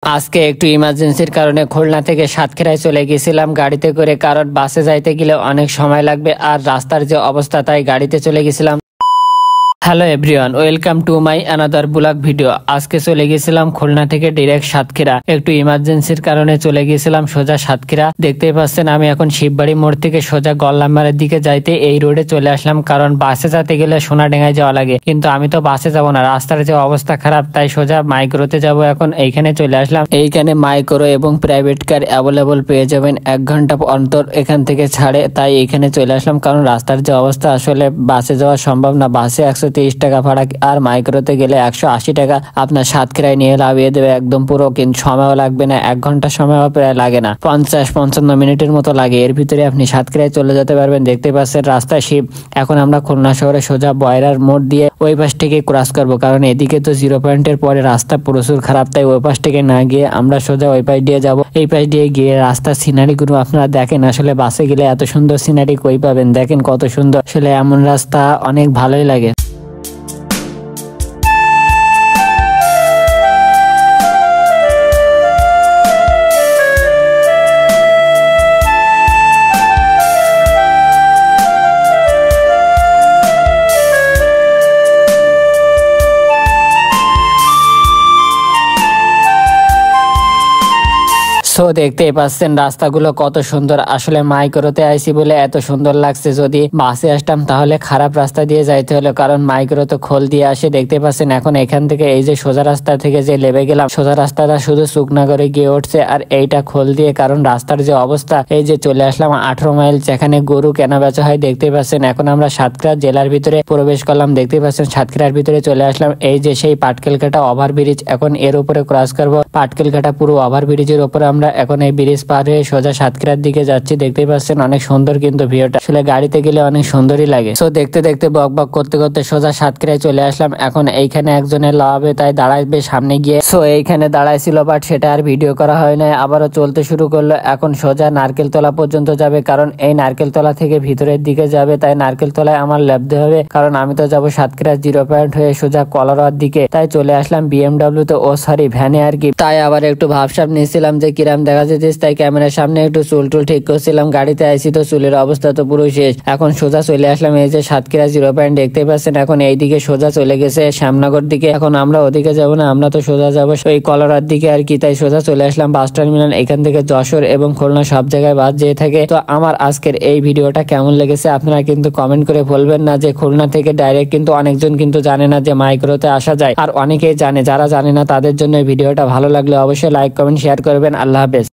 আজকে একটু ইমার্জেন্সির কারণে খুলনা থেকে সাতক্ষীরায় চলে গেছিলাম গাড়িতে করে, কারণ বাসে যাইতে গেলে অনেক সময় লাগবে আর রাস্তার যে অবস্থা তাই গাড়িতে চলে গেছিলাম। Hello everyone, welcome to my another blog video. আজকে চলে গেছিলাম খুলনা থেকে ডিরেক্ট সাতক্ষীরা। একটু ইমার্জেন্সির কারণে চলে গেছিলাম সোজা সাতক্ষীরা। দেখতেই পাচ্ছেন আমি এখন শিববাড়ি মোড় থেকে সোজা গল্লামারের দিকে যাইতে এই রোডে চলে আসলাম, কারণ বাসে যেতে গেলে সোনাডাঙ্গায় যাওয়া লাগে, কিন্তু আমি তো বাসে যাব না, রাস্তার যে অবস্থা খারাপ তাই সোজা মাইক্রোতে যাব। এখন এইখানে চলে আসলাম। এইখানে মাইক্রো এবং প্রাইভেট কার অ্যাভেলেবল পেয়ে যাবেন, 1 ঘন্টা অন্তর এখান থেকে ছাড়ে, তাই এইখানে চলে আসলাম। কারণ রাস্তার যে অবস্থা আসলে বাসে যাওয়া সম্ভব না। বাসে 130 টাকা ভাড়া আর মাইক্রোতে গেলে 180 টাকা আপনার সাতক্ষীরায় নিয়ে লাভিয়ে দেবে একদম পুরো, কিন্তু সময়ও লাগবে না, 1 ঘন্টা সময়ও প্রায় লাগে না, 50-55 মিনিটের মতো লাগে। এর ভিতরে আপনি সাতক্ষীরায় চলে যেতে পারবেন। দেখতে পাচ্ছেন রাস্তা শিব। এখন আমরা খুলনা শহরে সোজা বয়রার মোড় দিয়ে ওই পাশ থেকে ক্রস করবো, কারণ এদিকে তো 0 পয়েন্টের পরে রাস্তা প্রচুর খারাপ, তাই ওই পাশ থেকে না গিয়ে আমরা সোজা ওই পাশ দিয়ে যাব। এই পাশ দিয়ে গিয়ে রাস্তার সিনারি গুলো আপনারা দেখেন। আসলে বাসে গেলে এত সুন্দর সিনারি কই পাবেন, দেখেন কত সুন্দর। আসলে এমন রাস্তা অনেক ভালোই লাগে। তো দেখতেই পাচ্ছেন রাস্তাগুলো কত সুন্দর। আসলে মাইক্রোতে আইসি বলে এত সুন্দর লাগছে, যদি বাসে আসতাম তাহলে খারাপ রাস্তা দিয়ে যাইতে হলো, কারণ মাইক্রো তো খোল দিয়ে আসে। দেখতে পাচ্ছেন এখন এখান থেকে এই যে সোজা রাস্তা থেকে যে লেবে গেলাম, সোজা রাস্তাটা শুধু শুকনাগরে গিয়ে উঠছে আর এইটা খোল দিয়ে, কারণ রাস্তার যে অবস্থা। এই যে চলে আসলাম 18 মাইল, যেখানে গরু কেনা বেচা হয়। দেখতে পাচ্ছেন এখন আমরা সাতক্ষীরা জেলার ভিতরে প্রবেশ করলাম। দেখতে পাচ্ছেন সাতক্ষীরার ভিতরে চলে আসলাম। এই যে সেই পাটকেলঘাটা ওভারব্রিজ, এখন এর উপরে ক্রস করবো। পাটকেলঘাটা পুরো ওভারব্রিজের উপরে আমরা এখন এই ব্রিজ পার হয়ে সোজা সাতক্ষীরার দিকে যাচ্ছি। দেখতেই পাচ্ছেন অনেক সুন্দর কিন্তু ভিউটা, আসলে গাড়িতে গেলে অনেক সুন্দরই লাগে। তো দেখতে দেখতে বক বক করতে করতে সোজা সাতক্ষীরায় চলে আসলাম। এখন এইখানে একজনের লাভাবে তাই দাঁড়াইবে সামনে গিয়ে। সো এইখানে দাঁড়াইছিল, বাট সেটা আর ভিডিও করা হয় নাই। আবারও চলতে শুরু করলো। এখন সোজা নারকেলতলা পর্যন্ত যাবে, কারণ এই নারকেলতলা থেকে ভিতরের দিকে যাবে, তাই নারকেলতলায় আমার লাভতে হবে, কারণ আমি তো যাবো সাতক্ষীরা 0 পয়েন্ট হয়ে সোজা কলারোয়ার দিকে। তাই চলে আসলাম BMW তে, ও সরি ভ্যানে আর কি। তাই আবার একটু ভাবসাব নিয়েছিলাম যে কিরাম দেখা যেতিস, তাই ক্যামেরার সামনে একটু চুল টুল ঠিক করছিলাম। গাড়িতে আইসি তো চুলের অবস্থা তো পুরো শেষ। এখন সোজা চলে আসলাম এই যে সাতক্ষীরা 0 পয়েন্ট। দেখতে পাচ্ছেন এখন এইদিকে সোজা চলে গেছে শ্যামনগর দিকে। এখন আমরা ওদিকে যাবো না, আমরা তো সোজা যাবো ওই কলারার দিকে আর কি। তাই সোজা চলে আসলাম বাস টার্মিনাল। এখান থেকে যশোর এবং খুলনা সব জায়গায় বাস যেয়ে থাকে। তো আমার আজকের এই ভিডিওটা কেমন লেগেছে আপনারা কিন্তু কমেন্ট করে বলবেন না, যে খুলনা থেকে ডাইরেক্ট কিন্তু অনেকজন কিন্তু জানে না যে মাইক্রোতে আসা যায়, আর অনেকেই জানে। যারা জানে না তাদের জন্য ভিডিওটা ভালো লাগলে অবশ্যই লাইক কমেন্ট শেয়ার করবেন। আল্লাহ হাফেজ।